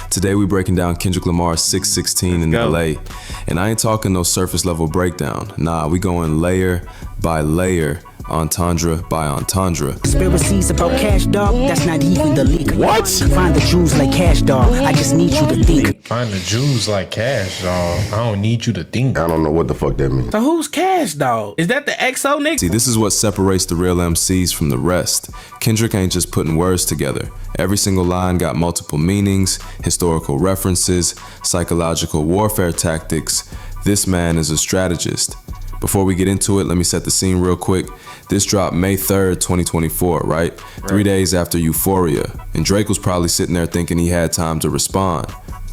Today we breaking down Kendrick Lamar's 616 in LA. And I ain't talking no surface level breakdown. Nah, we going layer by layer, entendre by entendre. Conspiracies about cash, dog, that's not even the leak. What? Find the Jews like cash, dog, I just need you to think. Find the Jews like cash, dog. I don't need you to think. I don't know what the fuck that means. So who's Cash Dog? Is that the XO nigga? See, this is what separates the real MCs from the rest. Kendrick ain't just putting words together. Every single line got multiple meanings, historical references, psychological warfare tactics. This man is a strategist. Before we get into it, let me set the scene real quick. This dropped May 3rd, 2024, right? 3 days after Euphoria. And Drake was probably sitting there thinking he had time to respond.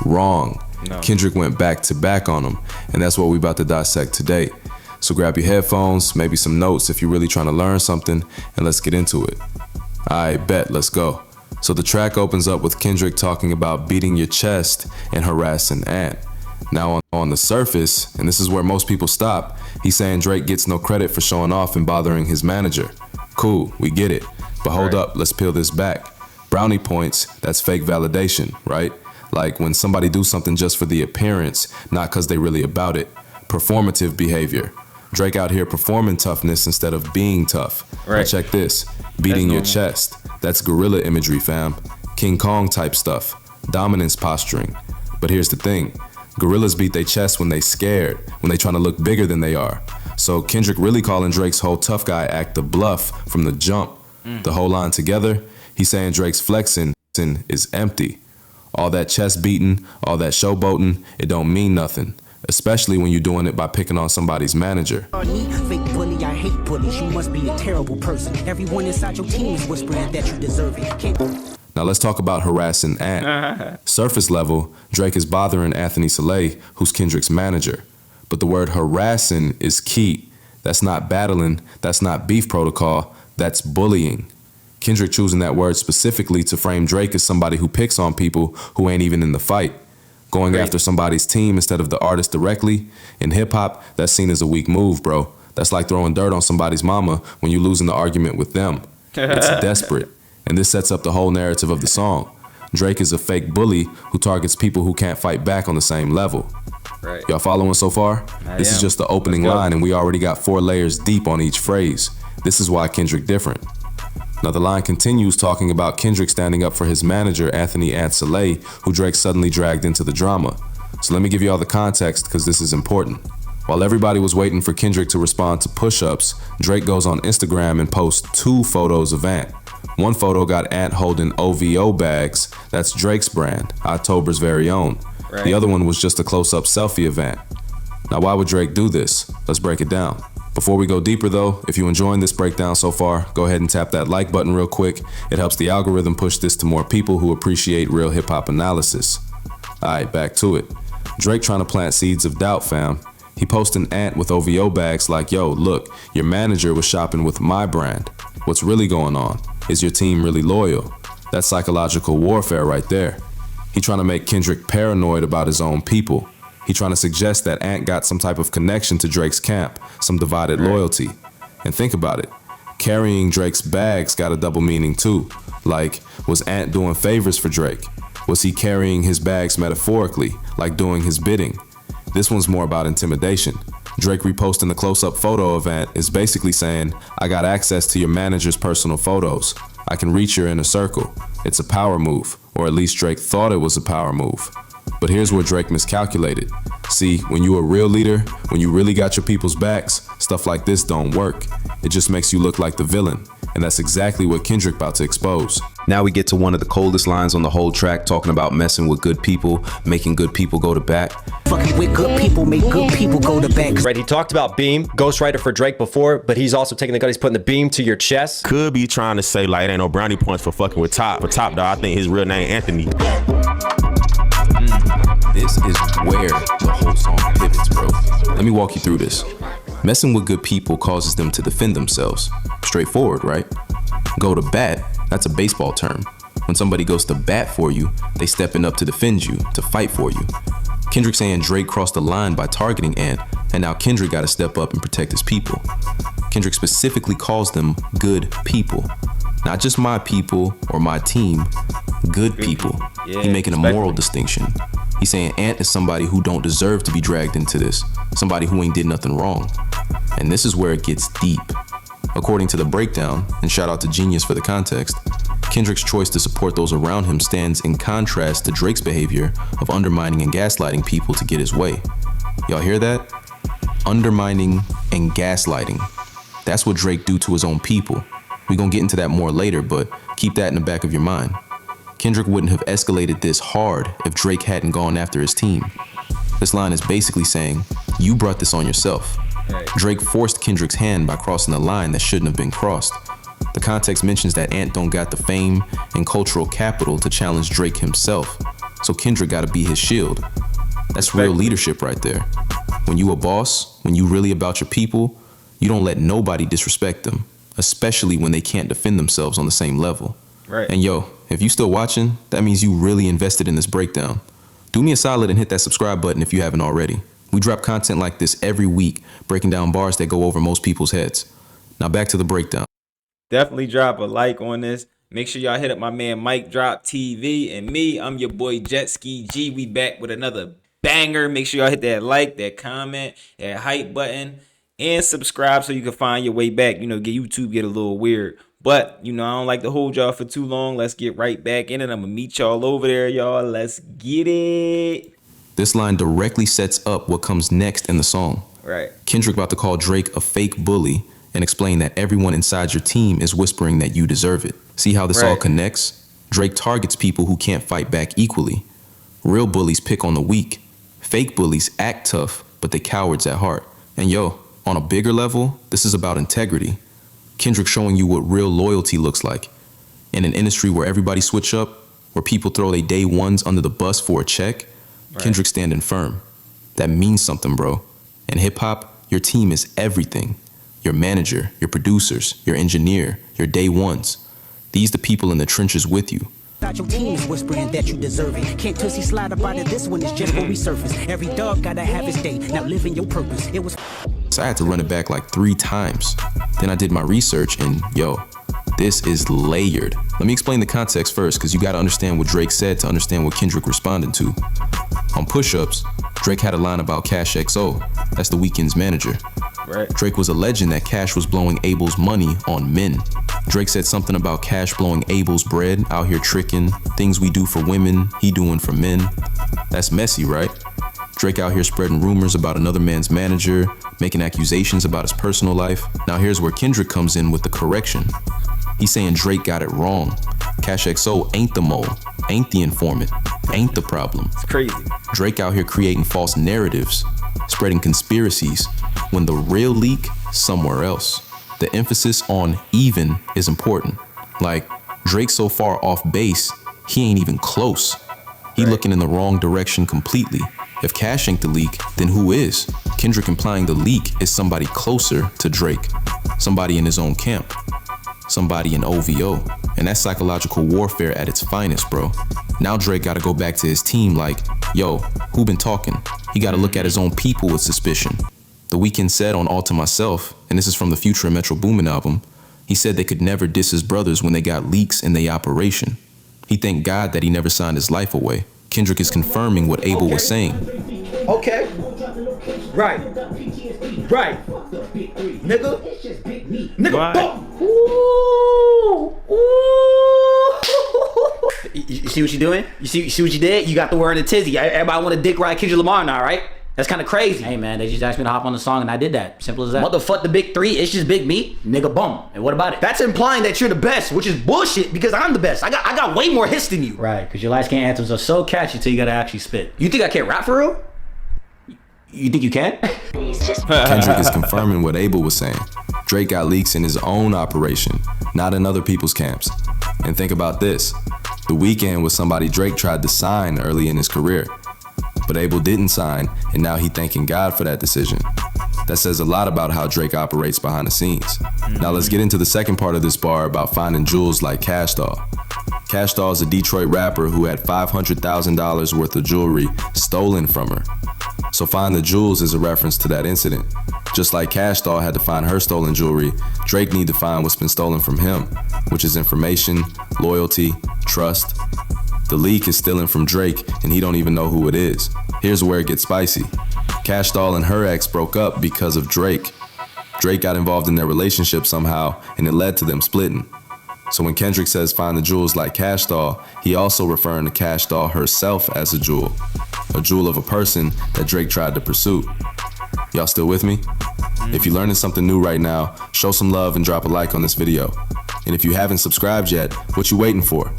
Wrong. No. Kendrick went back to back on him. And that's what we about to dissect today. So grab your headphones, maybe some notes if you're really trying to learn something, and let's get into it. Alright, bet, let's go. So the track opens up with Kendrick talking about beating your chest and harassing Ant. Now on the surface, and this is where most people stop, he's saying Drake gets no credit for showing off and bothering his manager. Cool, we get it. But hold up, let's peel this back. Brownie points, that's fake validation, right? Like when somebody do something just for the appearance, not cause they really about it. Performative behavior. Drake out here performing toughness instead of being tough. Right. Now check this, beating your chest. That's gorilla imagery, fam. King Kong type stuff. Dominance posturing. But here's the thing. Gorillas beat their chest when they scared, when they trying to look bigger than they are. So Kendrick really calling Drake's whole tough guy act a bluff from the jump. The whole line together, he's saying Drake's flexing is empty. All that chest beating, all that showboating, it don't mean nothing. Especially when you're doing it by picking on somebody's manager. Fake bully, I hate bullies. You must be a terrible person. Everyone inside your team is whispering that you deserve it. Now let's talk about harassing Ant. Surface level, Drake is bothering Anthony Saleh, who's Kendrick's manager. But the word harassing is key. That's not battling, that's not beef protocol, that's bullying. Kendrick choosing that word specifically to frame Drake as somebody who picks on people who ain't even in the fight. Going after somebody's team instead of the artist directly. In hip-hop, that's seen as a weak move, bro. That's like throwing dirt on somebody's mama when you're losing the argument with them. It's desperate. And this sets up the whole narrative of the song. Drake is a fake bully who targets people who can't fight back on the same level. Right. Y'all following so far? This is just the opening line and we already got 4 layers deep on each phrase. This is why Kendrick different. Now the line continues talking about Kendrick standing up for his manager, Anthony Ant Saleh, who Drake suddenly dragged into the drama. So let me give you all the context because this is important. While everybody was waiting for Kendrick to respond to push-ups, Drake goes on Instagram and posts 2 photos of Ant. One photo got Ant holding OVO bags, that's Drake's brand, October's very own. Right. The other one was just a close-up selfie of Ant. Now why would Drake do this? Let's break it down. Before we go deeper though, if you're enjoying this breakdown so far, go ahead and tap that like button real quick. It helps the algorithm push this to more people who appreciate real hip-hop analysis. Alright, back to it. Drake trying to plant seeds of doubt, fam. He posting Ant with OVO bags like, yo, look, your manager was shopping with my brand. What's really going on? Is your team really loyal? That's psychological warfare right there. He trying to make Kendrick paranoid about his own people. He trying to suggest that Ant got some type of connection to Drake's camp, some divided loyalty. And think about it. Carrying Drake's bags got a double meaning too. Like, was Ant doing favors for Drake? Was he carrying his bags metaphorically, like doing his bidding? This one's more about intimidation. Drake reposting the close-up photo of Ant is basically saying, I got access to your manager's personal photos. I can reach your inner circle. It's a power move, or at least Drake thought it was a power move. But here's where Drake miscalculated. See, when you a real leader, when you really got your people's backs, stuff like this don't work. It just makes you look like the villain. And that's exactly what Kendrick about to expose. Now we get to one of the coldest lines on the whole track, talking about messing with good people, making good people go to bat. Fucking with good people, make good people go to bat. Right, he talked about beam, ghostwriter for Drake before, but he's also taking the gun, he's putting the beam to your chest. Could be trying to say like, it ain't no brownie points for fucking with Top. For Top, dog, I think his real name Anthony. This is where the whole song pivots, bro. Let me walk you through this. Messing with good people causes them to defend themselves. Straightforward, right? Go to bat, that's a baseball term. When somebody goes to bat for you, they stepping up to defend you, to fight for you. Kendrick saying Drake crossed the line by targeting Ant, and now Kendrick gotta step up and protect his people. Kendrick specifically calls them good people. Not just my people or my team, Good people. Yeah, He making a moral distinction. He's saying Ant is somebody who don't deserve to be dragged into this. Somebody who ain't did nothing wrong. And this is where it gets deep. According to the breakdown, and shout out to Genius for the context, Kendrick's choice to support those around him stands in contrast to Drake's behavior of undermining and gaslighting people to get his way. Y'all hear that? Undermining and gaslighting. That's what Drake do to his own people. We gonna get into that more later, but keep that in the back of your mind. Kendrick wouldn't have escalated this hard if Drake hadn't gone after his team. This line is basically saying, you brought this on yourself. Drake forced Kendrick's hand by crossing the line that shouldn't have been crossed. The context mentions that Ant don't got the fame and cultural capital to challenge Drake himself, so Kendrick gotta be his shield. That's real leadership right there. When you a boss, when you really about your people, you don't let nobody disrespect them, especially when they can't defend themselves on the same level. Right. And yo, if you still watching, that means you really invested in this breakdown. Do me a solid and hit that subscribe button if you haven't already. We drop content like this every week, breaking down bars that go over most people's heads. Now back to the breakdown. Definitely drop a like on this. Make sure y'all hit up my man Mike Drop TV and me. I'm your boy Jet Ski G. We back with another banger. Make sure y'all hit that like, that comment, that hype button, and subscribe so you can find your way back. You know, get YouTube get a little weird. But, you know, I don't like to hold y'all for too long. Let's get right back in it. I'm going to meet y'all over there, y'all. Let's get it. This line directly sets up what comes next in the song. Right. Kendrick about to call Drake a fake bully and explain that everyone inside your team is whispering that you deserve it. See how this all connects? Drake targets people who can't fight back equally. Real bullies pick on the weak. Fake bullies act tough, but they cowards at heart. And yo, on a bigger level, this is about integrity. Kendrick showing you what real loyalty looks like. In an industry where everybody switch up, where people throw their day ones under the bus for a check, Kendrick standing firm. That means something, bro. In hip hop, your team is everything. Your manager, your producers, your engineer, your day ones. These the people in the trenches with you. Your team is whispering that you deserve it. Can't Tootsie slide up out of this one, it's just where we surface. Every dog gotta have his day. Now live in your purpose. It was. So I had to run it back like 3 times. Then I did my research and yo, this is layered. Let me explain the context first, because you gotta understand what Drake said to understand what Kendrick responded to. On push-ups, Drake had a line about Cash XO. That's the Weeknd's manager. Right. Drake was alleging that Cash was blowing Abel's money on men. Drake said something about Cash blowing Abel's bread, out here tricking, things we do for women, he doing for men. That's messy, right? Drake out here spreading rumors about another man's manager, making accusations about his personal life. Now here's where Kendrick comes in with the correction. He's saying Drake got it wrong. Cash XO ain't the mole, ain't the informant, ain't the problem. It's crazy. Drake out here creating false narratives, spreading conspiracies, when the real leak somewhere else. The emphasis on even is important. Like, Drake so far off base, he ain't even close. He looking in the wrong direction completely. If Cash ain't the leak, then who is? Kendrick implying the leak is somebody closer to Drake. Somebody in his own camp. Somebody in OVO. And that's psychological warfare at its finest, bro. Now Drake gotta go back to his team like, yo, who been talking? He gotta look at his own people with suspicion. The Weeknd said on All to Myself, and this is from the Future and Metro Boomin album, he said they could never diss his brothers when they got leaks in their operation. He thanked God that he never signed his life away. Kendrick is confirming what Abel was saying. Okay. Right. Right. Nigga. Nigga. Ooh. Ooh. You see what you doing? You see what you did? You got the word in a tizzy. Everybody want to dick ride Kendrick Lamar now, right? That's kind of crazy. Hey man, they just asked me to hop on the song and I did that. Simple as that. Motherfuck the big 3, it's just big me, nigga boom. And what about it? That's implying that you're the best, which is bullshit because I'm the best. I got way more hits than you. Right, because your light skin anthems are so catchy till you gotta actually spit. You think I can't rap for real? You think you can? Kendrick is confirming what Abel was saying. Drake got leaks in his own operation, not in other people's camps. And think about this. The Weeknd was somebody Drake tried to sign early in his career. But Abel didn't sign, and now he thanking God for that decision. That says a lot about how Drake operates behind the scenes. Now let's get into the second part of this bar about finding jewels like Cash Doll. Cash Doll is a Detroit rapper who had $500,000 worth of jewelry stolen from her. So Find the Jewels is a reference to that incident. Just like Cash Doll had to find her stolen jewelry, Drake need to find what's been stolen from him, which is information, loyalty, trust. The leak is stealing from Drake, and he don't even know who it is. Here's where it gets spicy. Cash Doll and her ex broke up because of Drake. Drake got involved in their relationship somehow, and it led to them splitting. So when Kendrick says find the jewels like Cash Doll, he also referring to Cash Doll herself as a jewel of a person that Drake tried to pursue. Y'all still with me? If you're learning something new right now, show some love and drop a like on this video. And if you haven't subscribed yet, what you waiting for?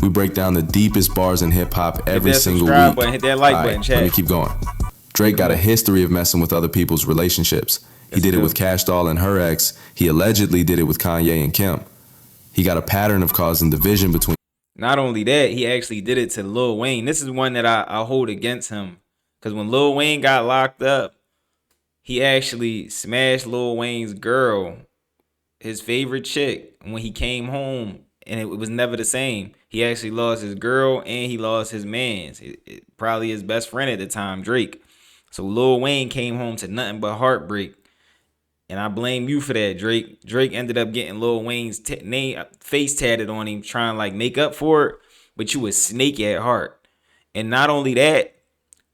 We break down the deepest bars in hip hop every single week. Button, hit that like button, chat. Let me keep going. Drake got a history of messing with other people's relationships. He did it with Cash Doll and her ex. He allegedly did it with Kanye and Kim. He got a pattern of causing division between. Not only that, he actually did it to Lil Wayne. This is one that I hold against him. Because when Lil Wayne got locked up, he actually smashed Lil Wayne's girl, his favorite chick, when he came home, and it was never the same. He actually lost his girl and he lost his mans. Probably his best friend at the time, Drake. So Lil Wayne came home to nothing but heartbreak. And I blame you for that, Drake. Drake ended up getting Lil Wayne's face tatted on him, trying to like make up for it. But you a snake at heart. And not only that,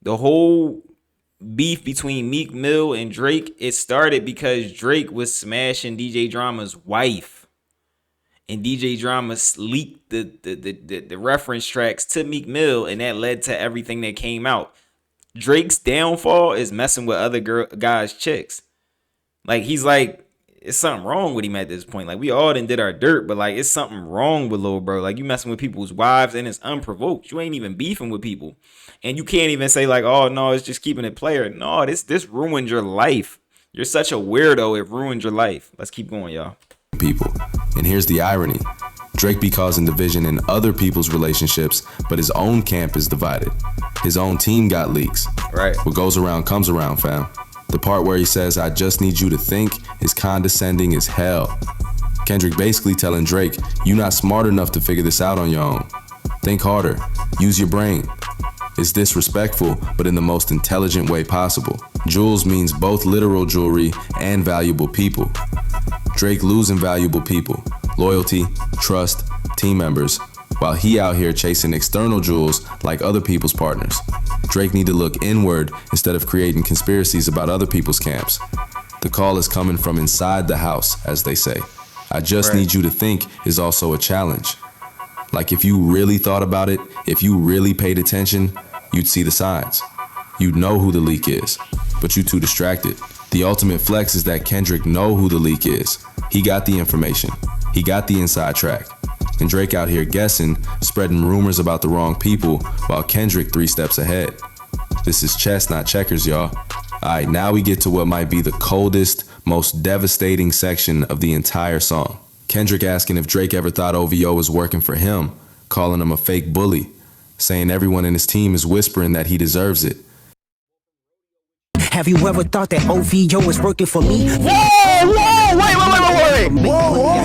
the whole beef between Meek Mill and Drake, it started because Drake was smashing DJ Drama's wife. And DJ Drama leaked the reference tracks to Meek Mill, and that led to everything that came out. Drake's downfall is messing with other guys' chicks. Like, he's like, it's something wrong with him at this point. Like, we all done did our dirt, but like, it's something wrong with Lil Bro. Like, you messing with people's wives, and it's unprovoked. You ain't even beefing with people. And you can't even say like, oh no, it's just keeping it player. No, this ruined your life. You're such a weirdo, it ruined your life. Let's keep going, y'all. People. And here's the irony. Drake be causing division in other people's relationships, but his own camp is divided. His own team got leaks. Right. What goes around comes around, fam. The part where he says, I just need you to think, is condescending as hell. Kendrick basically telling Drake, you not smart enough to figure this out on your own. Think harder. Use your brain. It's disrespectful, but in the most intelligent way possible. Jewels means both literal jewelry and valuable people. Drake losing valuable people, loyalty, trust, team members, while he out here chasing external jewels like other people's partners. Drake need to look inward instead of creating conspiracies about other people's camps. The call is coming from inside the house, as they say. I just need you to think is also a challenge. Like if you really thought about it, if you really paid attention, you'd see the signs. You'd know who the leak is, but you too distracted. The ultimate flex is that Kendrick know who the leak is. He got the information. He got the inside track. And Drake out here guessing, spreading rumors about the wrong people, while Kendrick 3 steps ahead. This is chess, not checkers, y'all. Alright, now we get to what might be the coldest, most devastating section of the entire song. Kendrick asking if Drake ever thought OVO was working for him, calling him a fake bully, saying everyone in his team is whispering that he deserves it. Have you ever thought that OVO is working for me? Whoa, wait.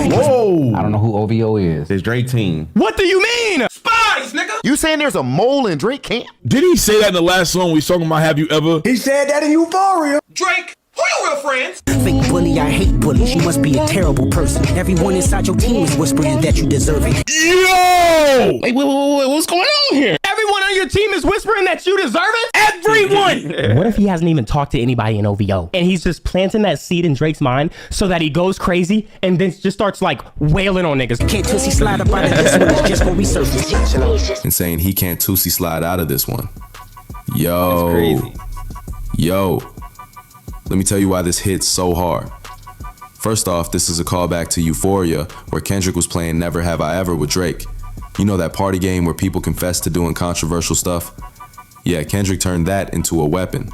Whoa. I don't know who OVO is. It's Drake team. What do you mean? Spies, nigga. You saying there's a mole in Drake camp? Did he say that in the last song we was talking about Have You Ever? He said that in Euphoria. Drake, who your real friends? Fake bully, I hate bullies. You must be a terrible person. Everyone inside your team is whispering that you deserve it. Yo! Wait, what's going on here? Everyone on your team is whispering that you deserve it? Everyone! What if he hasn't even talked to anybody in OVO and he's just planting that seed in Drake's mind so that he goes crazy and then just starts like wailing on niggas? Can't Tootsie slide up out of this one, it's just gonna resurface. And saying he can't Tootsie slide out of this one. Yo. Let me tell you why this hits so hard. First off, this is a callback to Euphoria, where Kendrick was playing Never Have I Ever with Drake. You know that party game where people confess to doing controversial stuff? Yeah, Kendrick turned that into a weapon.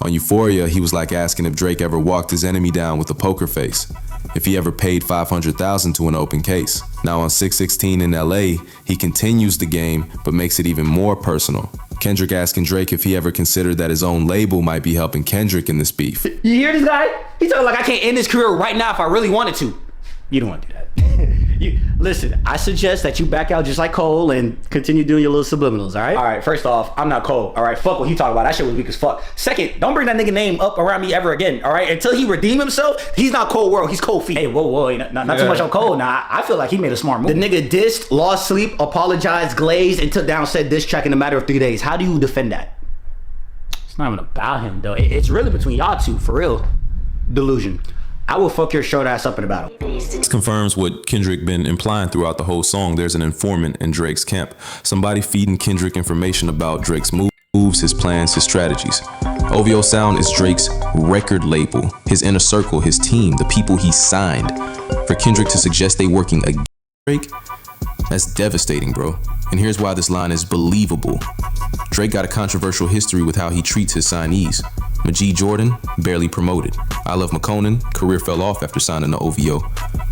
On Euphoria, he was like asking if Drake ever walked his enemy down with a poker face, if he ever paid $500,000 to an open case. Now on 616 in LA, he continues the game, but makes it even more personal. Kendrick asking Drake if he ever considered that his own label might be helping Kendrick in this beef. You hear this guy? He's talking like I can't end his career right now if I really wanted to. You don't want to do that. Listen, I suggest that you back out just like Cole and continue doing your little subliminals, all right? All right, first off, I'm not Cole, all right? Fuck what he talking about. That shit was weak as fuck. Second, don't bring that nigga name up around me ever again, all right? Until he redeem himself, he's not Cole World, he's Cole Feet. Hey, whoa, not too much on Cole. Nah, I feel like he made a smart move. The nigga dissed, lost sleep, apologized, glazed, and took down said diss track in a matter of 3 days. How do you defend that? It's not even about him, though. It's really between y'all two, for real. Delusion. I will fuck your short ass up in a battle. This confirms what Kendrick been implying throughout the whole song. There's an informant in Drake's camp. Somebody feeding Kendrick information about Drake's moves, his plans, his strategies. OVO Sound is Drake's record label, his inner circle, his team, the people he signed. For Kendrick to suggest they working against Drake, that's devastating, bro. And here's why this line is believable. Drake got a controversial history with how he treats his signees. Majid Jordan, barely promoted. I Love McConan, career fell off after signing the OVO.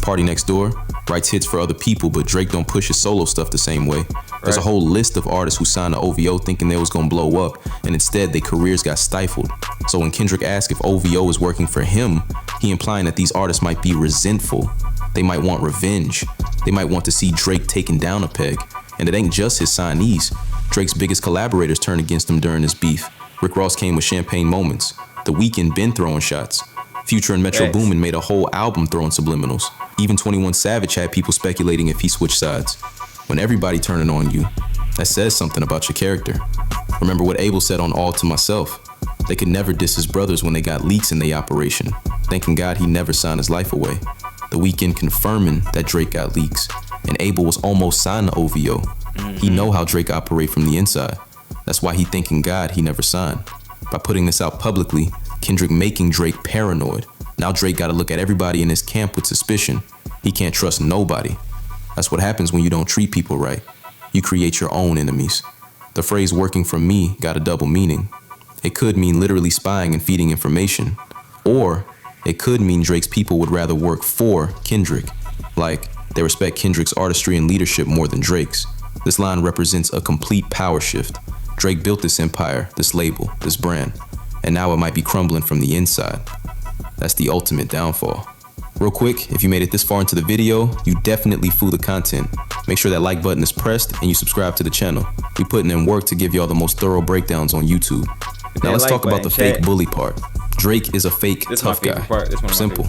Party Next Door, writes hits for other people, but Drake don't push his solo stuff the same way. There's a whole list of artists who signed the OVO thinking they was gonna blow up, and instead their careers got stifled. So when Kendrick asked if OVO is working for him, he implying that these artists might be resentful. They might want revenge. They might want to see Drake taken down a peg. And it ain't just his signees. Drake's biggest collaborators turned against him during this beef. Rick Ross came with Champagne Moments. The Weeknd been throwing shots. Future and Metro Boomin made a whole album throwing subliminals. Even 21 Savage had people speculating if he switched sides. When everybody turning on you, that says something about your character. Remember what Abel said on All to Myself. They could never diss his brothers when they got leaks in their operation. Thanking God he never signed his life away. The Weeknd confirming that Drake got leaks. And Abel was almost signed to OVO. He know how Drake operate from the inside. That's why he thanking God he never signed. By putting this out publicly, Kendrick making Drake paranoid. Now Drake gotta look at everybody in his camp with suspicion. He can't trust nobody. That's what happens when you don't treat people right. You create your own enemies. The phrase working for me got a double meaning. It could mean literally spying and feeding information. Or it could mean Drake's people would rather work for Kendrick. Like, they respect Kendrick's artistry and leadership more than Drake's. This line represents a complete power shift. Drake built this empire, this label, this brand, and now it might be crumbling from the inside. That's the ultimate downfall. Real quick, if you made it this far into the video, you definitely flew the content. Make sure that like button is pressed and you subscribe to the channel. We putting in work to give y'all the most thorough breakdowns on YouTube. Now let's talk about the fake bully part. Drake is a fake tough guy. Simple.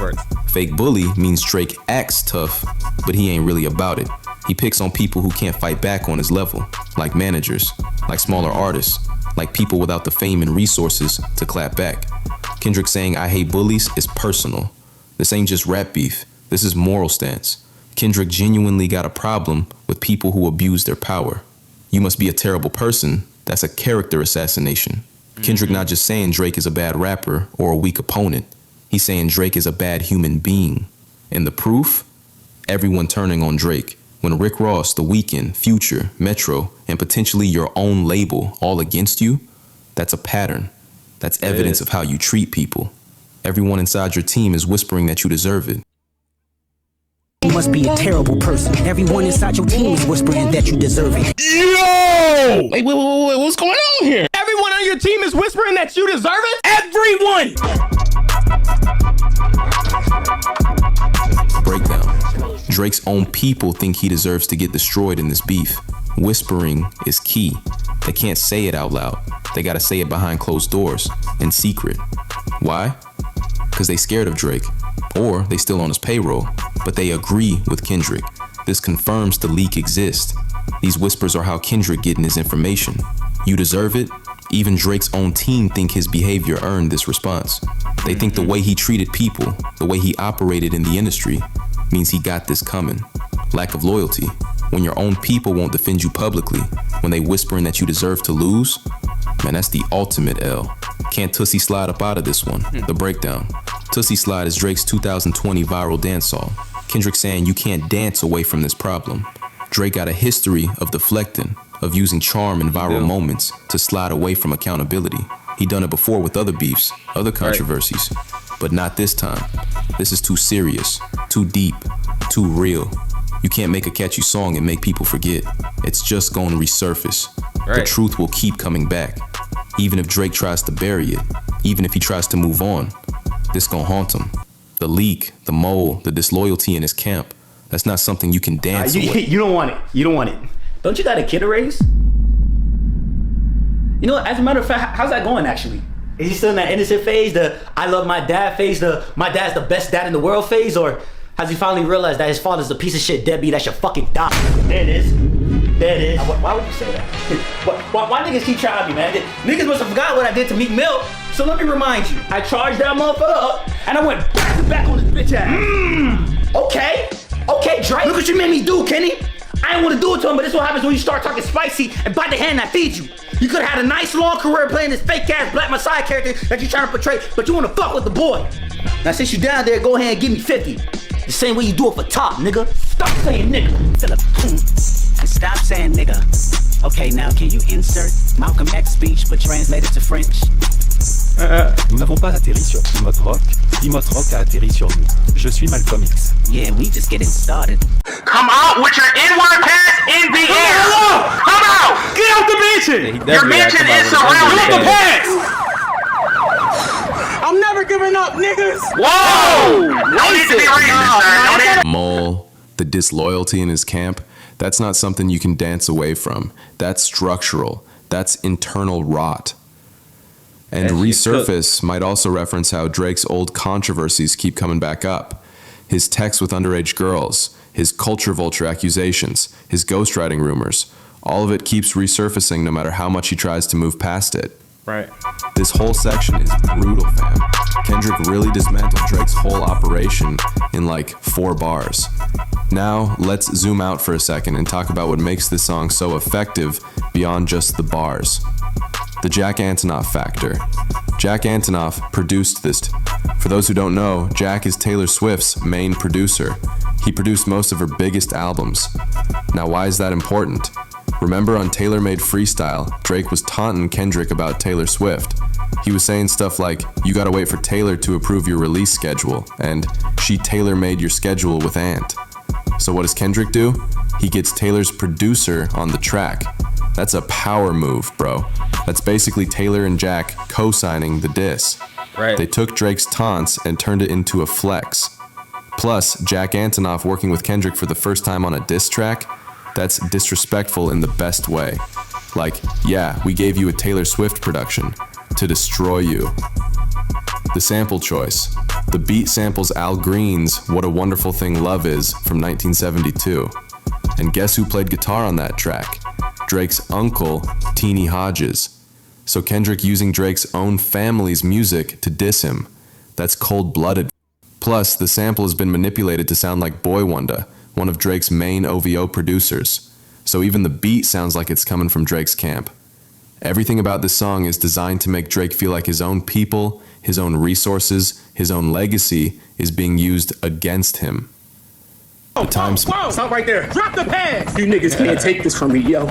Fake bully means Drake acts tough, but he ain't really about it. He picks on people who can't fight back on his level, like managers, like smaller artists, like people without the fame and resources to clap back. Kendrick saying I hate bullies is personal. This ain't just rap beef, this is moral stance. Kendrick genuinely got a problem with people who abuse their power. You must be a terrible person, that's a character assassination. Kendrick not just saying Drake is a bad rapper or a weak opponent, he's saying Drake is a bad human being. And the proof? Everyone turning on Drake. When Rick Ross, The Weeknd, Future, Metro, and potentially your own label all against you, that's a pattern. That's evidence of how you treat people. Everyone inside your team is whispering that you deserve it. You must be a terrible person. Everyone inside your team is whispering that you deserve it. Yo! Wait, what's going on here? Everyone on your team is whispering that you deserve it? Everyone! Breakdown. Drake's own people think he deserves to get destroyed in this beef. Whispering is key. They can't say it out loud. They gotta say it behind closed doors, in secret. Why? Because they scared of Drake. Or they still on his payroll, but they agree with Kendrick. This confirms the leak exists. These whispers are how Kendrick getting his information. You deserve it? Even Drake's own team think his behavior earned this response. They think the way he treated people, the way he operated in the industry, means he got this coming. Lack of loyalty. When your own people won't defend you publicly, when they whispering that you deserve to lose, man, that's the ultimate L. Can't Tootsie Slide up out of this one. The breakdown. Tootsie Slide is Drake's 2020 viral dance song. Kendrick saying you can't dance away from this problem. Drake got a history of deflecting, of using charm and viral moments to slide away from accountability. He done it before with other beefs, other controversies, but not this time. This is too serious, too deep, too real. You can't make a catchy song and make people forget. It's just gonna resurface. The truth will keep coming back. Even if Drake tries to bury it, even if he tries to move on, this gon' haunt him. The leak, the mole, the disloyalty in his camp, That's not something you can dance with. You don't want it. You don't want it. Don't you got a kid to raise? You know, as a matter of fact, how's that going actually? Is he still in that innocent phase, the I love my dad phase, the my dad's the best dad in the world phase, or has he finally realized that his father's a piece of shit deadbeat that should fucking die? There it is. There it is. Why would you say that? Why niggas keep trying me, man? Niggas must have forgot what I did to Meek Mill. So let me remind you. I charged that motherfucker up, and I went back to back on this bitch ass. Okay, Drake. Look what you made me do, Kenny. I didn't want to do it to him, but this is what happens when you start talking spicy and bite the hand that feeds you. You could have had a nice long career playing this fake ass Black Messiah character that you're trying to portray, but you want to fuck with the boy. Now since you down there, go ahead and give me 50. The same way you do it for Top, nigga. Stop saying nigga. Stop saying nigga. Okay, now can you insert Malcolm X speech but translate it to French? Nous n'avons pas atterri sur Plymouth Rock. Plymouth Rock a atterri sur nous. Je suis Malcolm X. Yeah, we just getting started. Come out with your N-word pants in the air. Come out. Get out the mansion. Your mansion is surrounded. Get out the pants. I'm never giving up, niggas. Whoa. No need to be racist, sir. Mole, the disloyalty in his camp, that's not something you can dance away from. That's structural. That's internal rot. And resurface might also reference how Drake's old controversies keep coming back up. His texts with underage girls, his culture vulture accusations, his ghostwriting rumors, all of it keeps resurfacing no matter how much he tries to move past it. Right. This whole section is brutal, fam. Kendrick really dismantled Drake's whole operation in like 4 bars. Now, let's zoom out for a second and talk about what makes this song so effective beyond just the bars. The Jack Antonoff factor. Jack Antonoff produced this. For those who don't know, Jack is Taylor Swift's main producer. He produced most of her biggest albums. Now, why is that important? Remember on Taylor Made Freestyle, Drake was taunting Kendrick about Taylor Swift. He was saying stuff like, you gotta wait for Taylor to approve your release schedule, and she tailor-made your schedule with Ant. So what does Kendrick do? He gets Taylor's producer on the track. That's a power move, bro. That's basically Taylor and Jack co-signing the diss. Right. They took Drake's taunts and turned it into a flex. Plus, Jack Antonoff working with Kendrick for the first time on a diss track, that's disrespectful in the best way. Like, yeah, we gave you a Taylor Swift production to destroy you. The sample choice. The beat samples Al Green's What a Wonderful Thing Love Is from 1972. And guess who played guitar on that track? Drake's uncle, Teenie Hodges. So Kendrick using Drake's own family's music to diss him. That's cold-blooded. Plus, the sample has been manipulated to sound like Boy Wonder, one of Drake's main OVO producers. So even the beat sounds like it's coming from Drake's camp. Everything about this song is designed to make Drake feel like his own people, his own resources, his own legacy is being used against him. Stop right there. Drop the pants. You niggas can't take this from me, yo.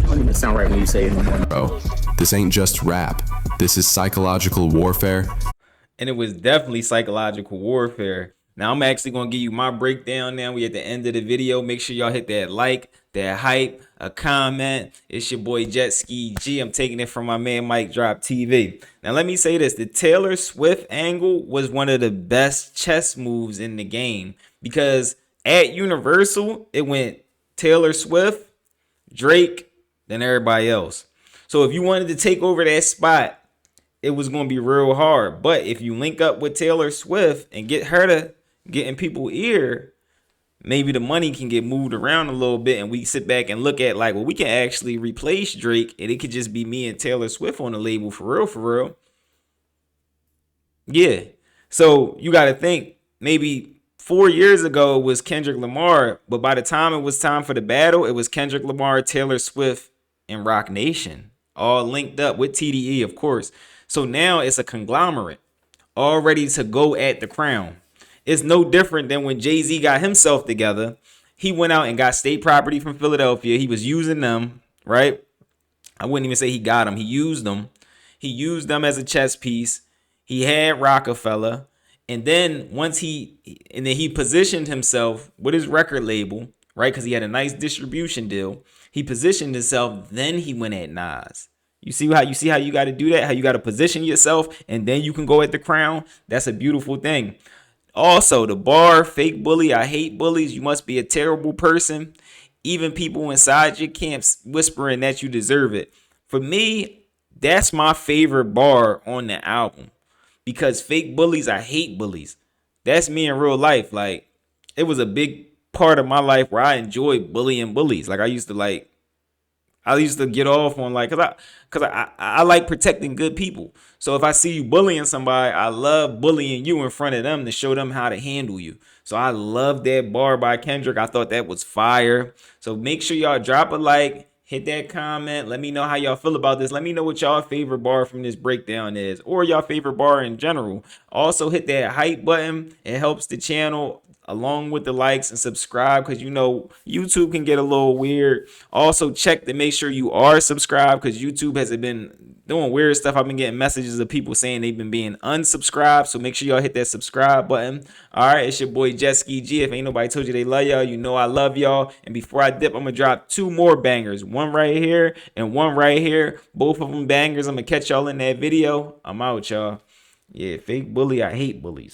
Don't even sound right when you say it. Bro, this ain't just rap. This is psychological warfare. And it was definitely psychological warfare. Now I'm actually going to give you my breakdown now. We at the end of the video. Make sure y'all hit that like, that hype, a comment. It's your boy Jet Ski G. I'm taking it from my man Mike Drop TV. Now let me say this. The Taylor Swift angle was one of the best chess moves in the game. Because at Universal, it went Taylor Swift, Drake, then everybody else. So if you wanted to take over that spot, it was going to be real hard. But if you link up with Taylor Swift and get her to get in people's ear, maybe the money can get moved around a little bit and we sit back and look at like, well, we can actually replace Drake and it could just be me and Taylor Swift on the label for real, for real. Yeah. So you got to think maybe 4 years ago it was Kendrick Lamar, but by the time it was time for the battle, it was Kendrick Lamar, Taylor Swift, and Roc Nation, all linked up with TDE, of course. So now it's a conglomerate, all ready to go at the crown. It's no different than when Jay-Z got himself together. He went out and got state property from Philadelphia. He was using them, right? I wouldn't even say he got them. He used them. He used them as a chess piece. He had Rockefeller. And then once he positioned himself with his record label, right? Because he had a nice distribution deal. He positioned himself. Then he went at Nas. You see how you got to do that? How you got to position yourself and then you can go at the crown? That's a beautiful thing. Also, the bar, fake bully, I hate bullies. You must be a terrible person. Even people inside your camps whispering that you deserve it. For me, that's my favorite bar on the album. Because fake bullies, I hate bullies. That's me in real life. Like, it was a big part of my life where I enjoyed bullying bullies. Like, I used to get off on like, cause I like protecting good people. So if I see you bullying somebody, I love bullying you in front of them to show them how to handle you. So I love that bar by Kendrick. I thought that was fire. So make sure y'all drop a like, hit that comment. Let me know how y'all feel about this. Let me know what y'all favorite bar from this breakdown is, or y'all favorite bar in general. Also hit that hype button. It helps the channel, along with the likes, and subscribe, because you know YouTube can get a little weird. Also check to make sure you are subscribed, because YouTube has been doing weird stuff. I've been getting messages of people saying they've been being unsubscribed, so make sure y'all hit that subscribe button. All right, it's your boy Jetski G. If ain't nobody told you they love y'all, you know I love y'all. And before I dip, I'm gonna drop 2 more bangers, one right here and one right here, both of them bangers. I'm gonna catch y'all in that video. I'm out, y'all. Yeah, fake bully, I hate bullies.